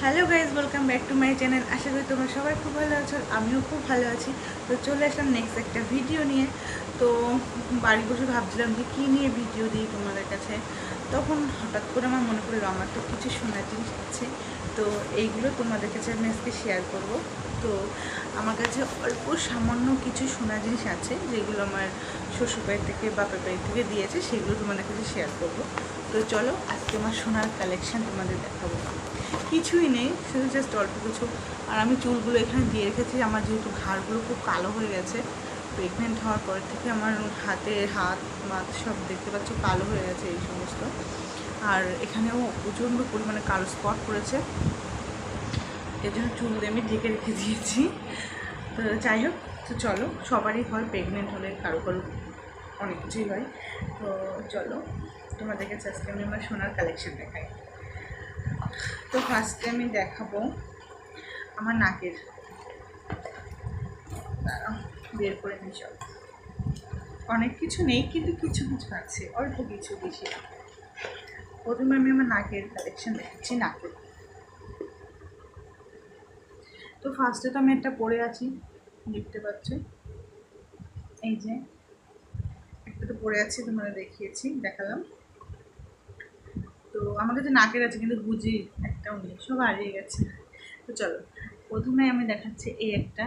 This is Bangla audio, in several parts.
Hello guys, welcome back to my channel. আশা করি তোমরা সবাই খুব ভালো আছো, আমিও খুব ভালো আছি। তো চলে আসলাম নেক্সট একটা ভিডিও নিয়ে। তো বাড়ি বসে ভাবছিলাম যে কী নিয়ে ভিডিও দিই তোমাদের কাছে। তখন হঠাৎ করে আমার মনে পড়লো আমার তো কিছু শোনার জিনিস আছে, তো এইগুলো তোমাদের কাছে আমি আজকে শেয়ার করব। তো আমার কাছে অল্প সামান্য কিছু শোনার জিনিস আছে যেগুলো আমার শ্বশুরবাড়ি থেকে বাপের বাড়ি থেকে দিয়েছে, সেগুলো তোমাদের কাছে শেয়ার করব। তো চলো আজকে আমার সোনার কালেকশান তোমাদের দেখাবো। কিছুই নেই, শুধু জাস্ট অল্প কিছু। আর আমি চুলগুলো এখানে দিয়ে রেখেছি, আমার যেহেতু ঘাড়গুলো খুব কালো হয়ে গেছে। প্রেগনেন্ট হওয়ার পর থেকে আমার হাত মাথ সব দেখতে পাচ্ছ কালো হয়ে গেছে এই সমস্ত। আর এখানেও প্রচণ্ড পরিমাণে কালো স্পট পড়েছে, এর জন্য চুল আমি ঢেকে রেখে দিয়েছি। তো যাই হোক, তো চলো, সবারই হয় প্রেগনেন্ট হলে, কারো কারো অনেক কিছুই হয়। তো চলো তোমাদের কাছে আজকে আমি আমার সোনার কালেকশন দেখাই। তো ফার্স্টে আমি দেখাবো আমার নাকের, বের করে নিই সব। অনেক কিছু নেই কিন্তু কিছু কিছু আছে, অল্প কিছু, বেশি না। প্রথমে আমি আমার নাকের কালেকশন দেখাচ্ছি। নাকের তো ফার্স্টে তো আমি একটা পরে আছি, দেখতে পাচ্ছি। এই যে একটা তো পরে আছি, তোমরা দেখালাম। তো আমার কাছে নাকের আছে কিন্তু গুজি একটাও নেই, সব হারিয়ে গেছে। তো চলো প্রথমে আমি দেখাচ্ছি এই একটা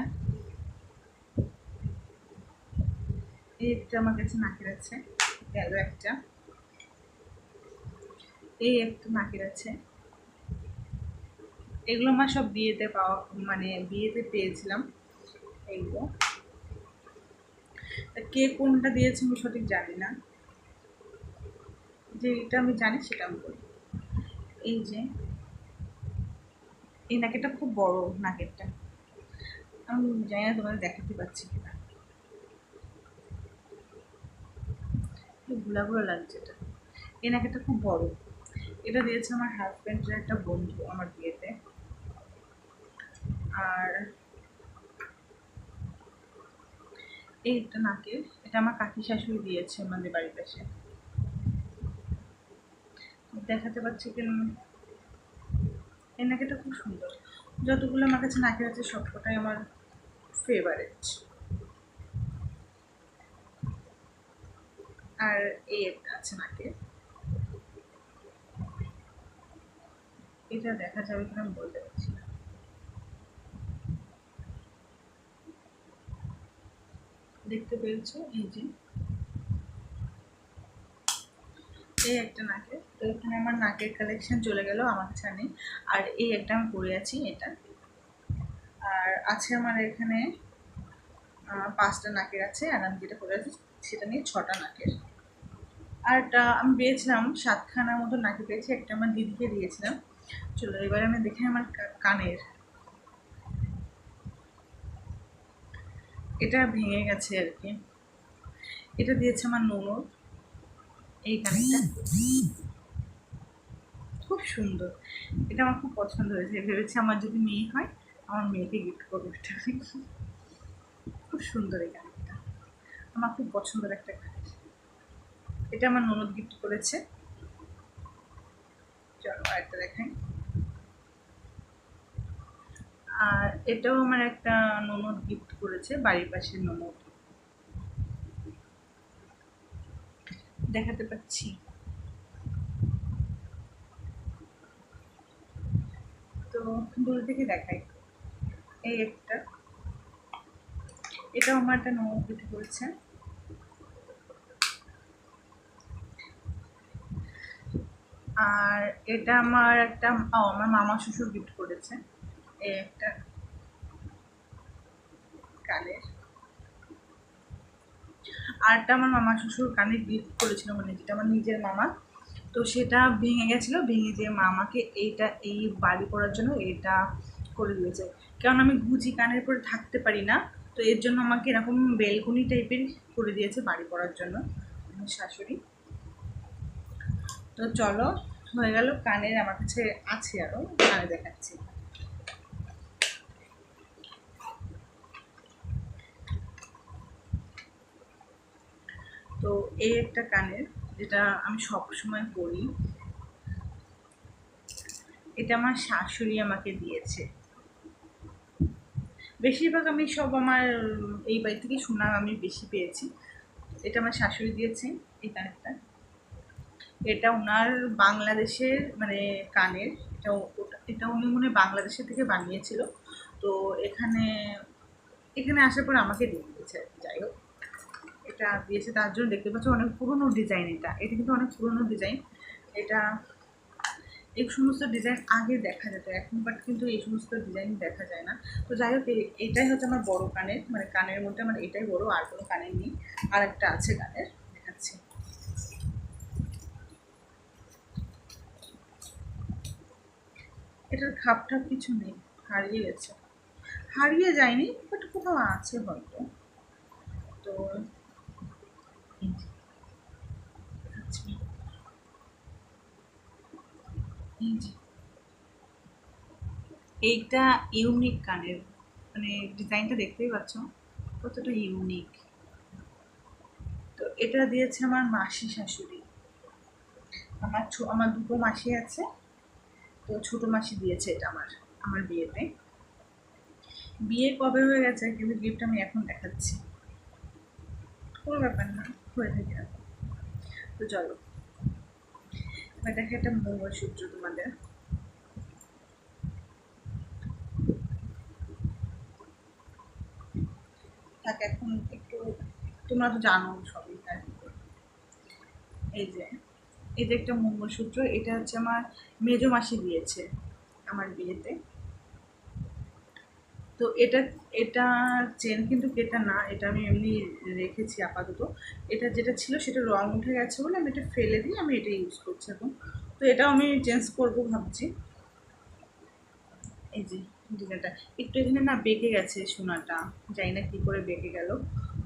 আমার কাছে নাকের আছে, গেল একটা। এই একটা নাকের আছে। এগুলো আমার সব বিয়েতে পাওয়া, মানে বিয়েতে পেয়েছিলাম এইগুলো। কে কোনটা দিয়েছে আমি সঠিক জানি না, যে এটা আমি জানি সেটা আমি বলি। এই যে এই নাকেরটা খুব বড়, নাকেরটা আমি জানি না তোমাদের দেখাতে পাচ্ছি কিনা, ঘোলা ঘোলা লাগছে এটা। এই নাকেরটা খুব বড়, এটা দিয়েছে আমার হাজব্যান্ডের একটা বন্ধু আমার বিয়েতে। আর এই একটা নাকের, এটা আমার কাকি শাশুড়ি দিয়েছে আমাদের বাড়ির পাশে। দেখাতে পাচ্ছি কিনা, এই নাকেরটা খুব সুন্দর। যতগুলো আমার কাছে নাকের আছে সবকটাই আমার ফেভারিট। আর এই একটা আছে নাকে, এটা দেখা যাবে কিনা আমি বলতে পারছি না। দেখতে পেয়েছো? এই যে এই একটা নাকের। তো এখানে আমার নাকের কালেকশন চলে গেল, আমার কাছে নেই। আর এই একটা আমি পরে আছি, এটা। আর আছে আমার এখানে 5টা নাকের আছে, আর আমি যেটা পরে আছি সেটা নিয়ে 6টা নাকের। আর আমি পেয়েছিলাম 7খানার মতো নাকি পেয়েছি, একটা আমার দিদিকে দিয়েছিলাম। চলো এবার আমি দেখি আমার কানের। এটা ভেঙে গেছে আর কি, এটা দিয়েছে আমার ননদ। এই কানেরটা খুব সুন্দর, এটা আমার খুব পছন্দ হয়েছে। ভেবেছি আমার যদি মেয়ে হয় আমার মেয়েকে গিফট করবো এটা। খুব সুন্দর এই কানেরটা, আমার খুব পছন্দের একটা কানের। এটা আমার ননদ গিফট করেছে। চলো আরেকটা দেখাই। আর এটাও আমার একটা ননদ গিফট করেছে, বাড়ির পাশের ননদ। দেখাতে পাচ্ছি, তো দূর থেকে দেখাই। এই একটা, এটাও আমার একটা ননদ গিফট করেছে। আর এটা আমার একটা আমার মামা শ্বশুর গিফট করেছে। এই একটা কানের। আরটা আমার মামা শ্বশুর কানে গিফট করেছিল, মানে যেটা আমার নিজের মামা। তো সেটা ভেঙে গেছিলো, ভেঙে যে মামাকে এইটা এই বাড়ি করার জন্য এটা করে দিয়েছে। কারণ আমি গুজি কানের পরে থাকতে পারি না, তো এর জন্য আমাকে এরকম বেলকনি টাইপের করে দিয়েছে বাড়ি করার জন্য আমার শাশুড়ি। তো চলো, হয়ে গেল কানের। আমার কাছে আছে আরও, কানে দেখাচ্ছি। তো এই একটা কানের, যেটা আমি সব সময় পরি। এটা আমার শাশুড়ি আমাকে দিয়েছে। বেশিরভাগ আমি সব আমার এই বাড়ি থেকে শোনা আমি বেশি পেয়েছি। এটা আমার শাশুড়ি দিয়েছে এই কানেরটা। এটা ওনার বাংলাদেশের মানে কানের, এটা উনি মনে হয় বাংলাদেশের থেকে বানিয়েছিল। তো এখানে এখানে আসার পর আমাকে দিয়ে দিয়েছে। যাই হোক, এটা দিয়েছে তার জন্য দেখতে পাচ্ছ অনেক পুরনো ডিজাইন। এটা কিন্তু অনেক পুরনো ডিজাইন। এটা এই সমস্ত ডিজাইন আগে দেখা যেত এখন, বাট কিন্তু এই সমস্ত ডিজাইন দেখা যায় না। তো যাই হোক, এটাই হচ্ছে আমার বড় কানের, মানে কানের মধ্যে আমার এটাই বড়, আর কোনো কানের নেই। আর একটা আছে কানের, দেখাচ্ছি। এটার খাপ ঠাপ কিছু নেই, হারিয়ে গেছে। হারিয়ে যায়নি, বাট কোথাও আছে হয়তো। তো এই যে এইটা ইউনিক কানের, মানে ডিজাইনটা দেখতেই পাচ্ছ কতটা ইউনিক। তো এটা দিয়েছে আমার মাসি শাশুড়ি। আমার দুটো মাসি আছে, তো ছোট মাসি দিয়েছে এটা আমার আমার বিয়েতে। বিয়ে কবে হয়ে গেছে কিন্তু গিফট আমি এখন দেখাচ্ছি, কোনো ব্যাপার না, হয়ে থাকে এখন। তো চলো এবার দেখে একটা মঙ্গলসূত্র তোমাদের। থাকে এখন একটু, তোমরা তো জানো সবই তাই। এই যে এই যে একটা মঙ্গলসূত্র, এটা হচ্ছে আমার মেজো মাসি দিয়েছে আমার বিয়েতে। তো এটা এটা চেন কিন্তু কেটা না, এটা আমি এমনি রেখেছি আপাতত। এটা যেটা ছিল সেটা রং উঠে গেছে বলে আমি এটা ফেলে দিয়ে আমি এটা ইউজ করছি এখন। তো এটাও আমি চেঞ্জ করবো ভাবছি। এই যে ডিজাইনটা একটু এখানে না বেঁকে গেছে সোনাটা, জানি না কি করে বেঁকে গেল।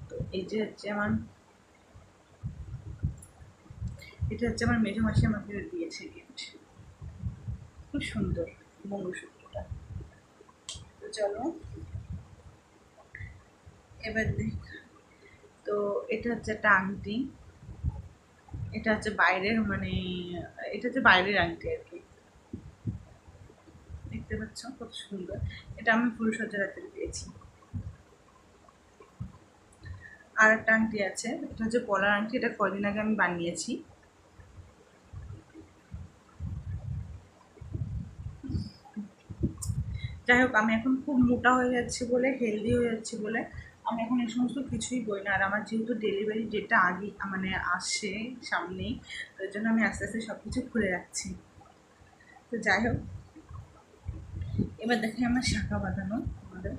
তো এই যে হচ্ছে আমার, এটা হচ্ছে আমার মেজো মাসি আমাকে দিয়েছে গিফট। খুব সুন্দর মঙ্গলসূত্রটা। তো চলো এবার দেখ। তো এটা হচ্ছে একটা আংটি, এটা হচ্ছে বাইরের মানে এটা হচ্ছে বাইরের আংটি আর কি, দেখতে পাচ্ছ কত সুন্দর। এটা আমি ফুলসজ্জা রাতে পেয়েছি। আর একটা আংটি আছে, এটা হচ্ছে পলার আংটি, এটা কদিন আগে আমি বানিয়েছি। যাই হোক, আমি এখন খুব মোটা হয়ে যাচ্ছি বলে, হেলদি হয়ে যাচ্ছি বলে আমি এখন এই সমস্ত কিছুই করি না। আর আমার যেহেতু ডেলিভারি ডেটটা আগে মানে আসছে সামনেই, ওই জন্য আমি আস্তে আস্তে সব কিছু খুলে রাখছি। তো যাই হোক, এবার দেখে আমার শাখা বাঁধানো আমাদের,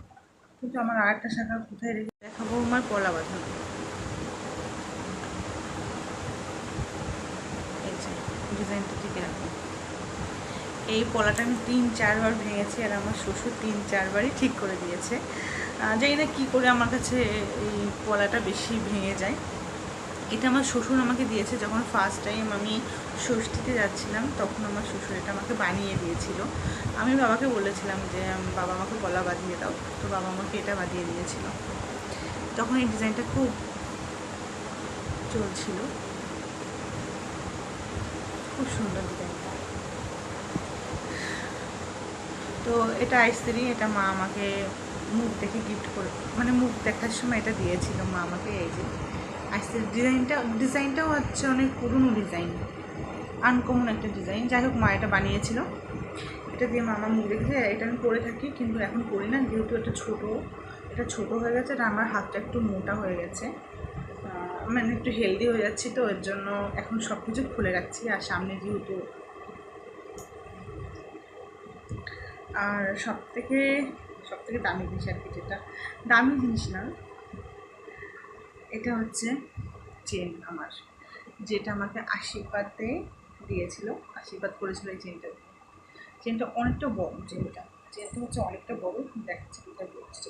কিন্তু আমার আর একটা শাখা কোথায় রেখে দেখাবো, আমার পলা বাঁধানো। এই যে ডিজাইনটা ঠিক এরকম। এই পলাটা আমি 3-4 বার ভেঙেছি, আর আমার শ্বশুর 3-4 বারই ঠিক করে দিয়েছে। জানি না কী করে আমার কাছে এই পলাটা বেশি ভেঙে যায়। এটা আমার শ্বশুর আমাকে দিয়েছে যখন ফার্স্ট টাইম আমি ষষ্ঠীতে যাচ্ছিলাম, তখন আমার শ্বশুর এটা আমাকে বানিয়ে দিয়েছিল। আমি বাবাকে বলেছিলাম যে বাবা আমাকে পলা বাঁধিয়ে দাও, তো বাবা আমাকে এটা বাঁধিয়ে দিয়েছিল। তখন এই ডিজাইনটা খুব চলছিল, খুব সুন্দর ডিজাইনটা। তো এটা আইস্ত্রি, এটা মা আমাকে মুখ দেখে গিফট করে, মানে মুখ দেখার সময় এটা দিয়েছিল মা আমাকে। এই যে আইস্ত্রি ডিজাইনটাও হচ্ছে অনেক পুরনো ডিজাইন, আনকমন একটা ডিজাইন। যাই হোক, মা এটা বানিয়েছিল, এটা দিয়ে মামা মুখ দেখেছে। এটা আমি পরে থাকি কিন্তু এখন পরি না, যেহেতু এটা ছোট হয়ে গেছে, আর আমার হাতটা একটু মোটা হয়ে গেছে, মানে একটু হেলদি হয়ে যাচ্ছি, তো এর জন্য এখন সব কিছু খুলে রাখছি। আর সামনে যেহেতু, আর সব থেকে দামি জিনিস আর কি, যেটা দামি জিনিস না, এটা হচ্ছে চেন আমার, যেটা আমাকে আশীর্বাদে দিয়েছিল, আশীর্বাদ করেছিল এই চেনটা অনেকটা বড়। চেনটা হচ্ছে অনেকটা বড়, দেখাচ্ছে কোথায় বলছে।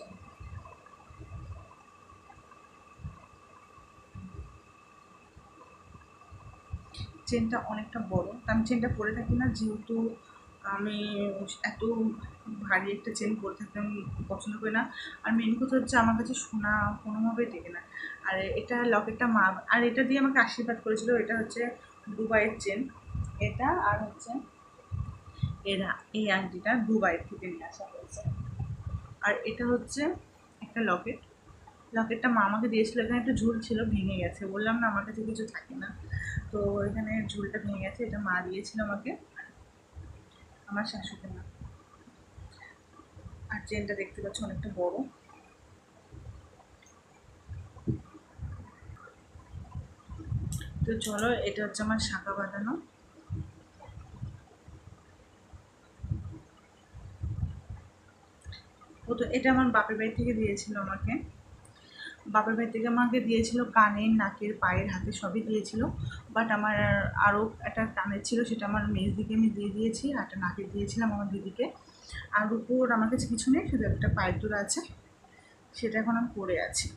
চেনটা অনেকটা বড়, আমি চেনটা পরে থাকি না, যেহেতু আমি এত ভারী একটা চেন পরে থাকতে আমি পছন্দ করি না। আর মেন কথা হচ্ছে আমার কাছে সোনা কোনোভাবেই টেকে না। আর এটা লকেটটা মা, আর এটা দিয়ে আমাকে আশীর্বাদ করেছিল। এটা হচ্ছে দুবাইয়ের চেন, এটা আর হচ্ছে এরা এই আংটিটা দুবাই থেকে নিয়ে আসা হয়েছে। আর এটা হচ্ছে একটা লকেট। লকেটটা মা আমাকে দিয়েছিল, এখানে একটু ঝুল ছিল, ভেঙে গেছে। বললাম না আমার কাছে কিছু থাকে না, তো এখানে ঝুলটা ভেঙে গেছে। এটা মা দিয়েছিল আমাকে, আমার শাশুড়ি মা। আর চেনটা দেখতে পাচ্ছ অনেকটা বড়। তো চলো, এটা হচ্ছে আমার শাঁখা বাঁধানো। ও তো এটা আমার বাপের বাড়ি থেকে দিয়েছিল আমাকে। বাপের বাড়ি থেকে আমাকে দিয়েছিল কানের, নাকের, পায়ের, হাতে সবই দিয়েছিল। বাট আমার আরও একটা কানের ছিল, সেটা আমার মেজদিকে আমি দিয়ে দিয়েছি। আর একটা নাকের দিয়েছিলাম আমার দিদিকে। আর উপর আমার কাছে কিছু নেই, শুধু একটা পায়ের তোড়া আছে, সেটা এখন আমি পরে আছি।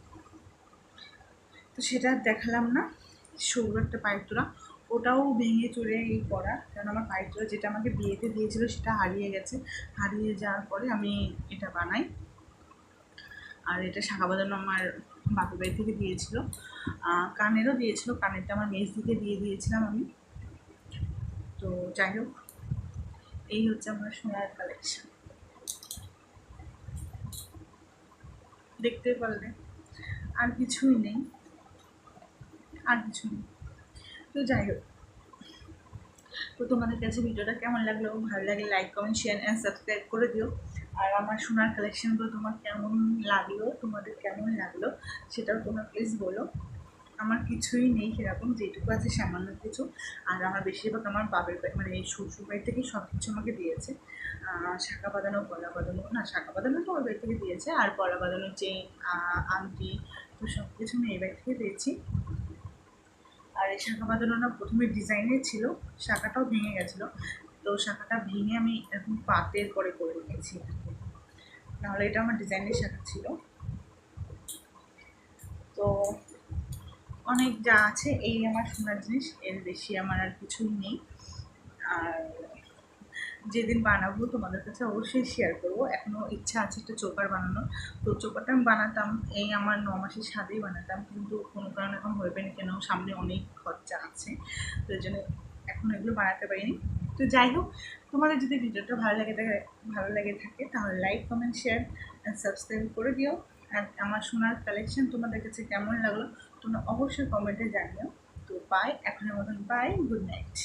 তো সেটা আর দেখালাম না। সরু একটা পায়ের তোড়া, ওটাও ভেঙে চুরে এই করা, কারণ আমার পায়ের তোড়া যেটা আমাকে বিয়েতে দিয়েছিল সেটা হারিয়ে গেছে। হারিয়ে যাওয়ার পরে আমি এটা বানাই। আর এটা শাঁখা বাঁধানো আমার বাপের বাড়ি থেকে দিয়েছিল। কানেরও দিয়েছিল, কানেরটা আমার মেজদিকে দিয়ে দিয়েছিলাম আমি। তো যাই হোক, এই হচ্ছে আমার সোনার কালেকশন, দেখতে পারলে। আর কিছুই নেই, আর কিছু নেই। তো যাই হোক, তো তোমাদের কাছে ভিডিওটা কেমন লাগলো? ভালো লাগলে like, comment, share and subscribe করে দিও। আর আমার সোনার কালেকশনগুলো তোমার কেমন লাগলো, তোমাদের কেমন লাগলো সেটাও তোমরা প্লিজ বলো। আমার কিছুই নেই সেরকম, যেটুকু আছে সামান্য কিছু। আর আমার বেশিরভাগ আমার বাপের বাড়ি, মানে এই শ্বশুর বাড়ি থেকে সব কিছু আমাকে দিয়েছে। শাঁখা বাঁধানো, গলা বাঁধানো, না শাঁখা বাঁধানো তো ওর বাড়ি থেকে দিয়েছে, আর গলা বাঁধানো চেন, আংটি, তো সব কিছু আমি এই বাড়ি থেকে পেয়েছি। আর এই শাঁখা বাঁধানোটা প্রথমে ডিজাইনের ছিল, শাঁখাটাও ভেঙে গেছিলো, তো শাঁখাটা ভেঙে আমি এখন পাতের করে করে রেখেছি। নাহলে এটা আমার ডিজাইনের শাঁখা ছিল। তো অনেক যা আছে এই আমার সোনার জিনিস, এর বেশি আমার আর কিছুই নেই। আর যেদিন বানাবো তোমাদের কাছে অবশ্যই শেয়ার করবো। এখনও ইচ্ছা আছে একটা চোকার বানানোর। তো চোকারটা আমি বানাতাম এই আমার 9 মাসের সাথেই বানাতাম, কিন্তু কোনো কারণে এখন হয়ে পারেনি, কেন সামনে অনেক খরচা আছে, তো এই জন্য এখন এগুলো বানাতে পারিনি। তো যাই হোক, তোমাদের যদি ভিডিওটা ভালো লেগে থাকে তাহলে like, comment, share and subscribe করে দিও। আর আমার সোনার কালেকশন তোমাদের কাছে কেমন লাগলো তোমরা অবশ্যই কমেন্টে জানিও। তো বাই, এখনের মতন বাই, গুড নাইট।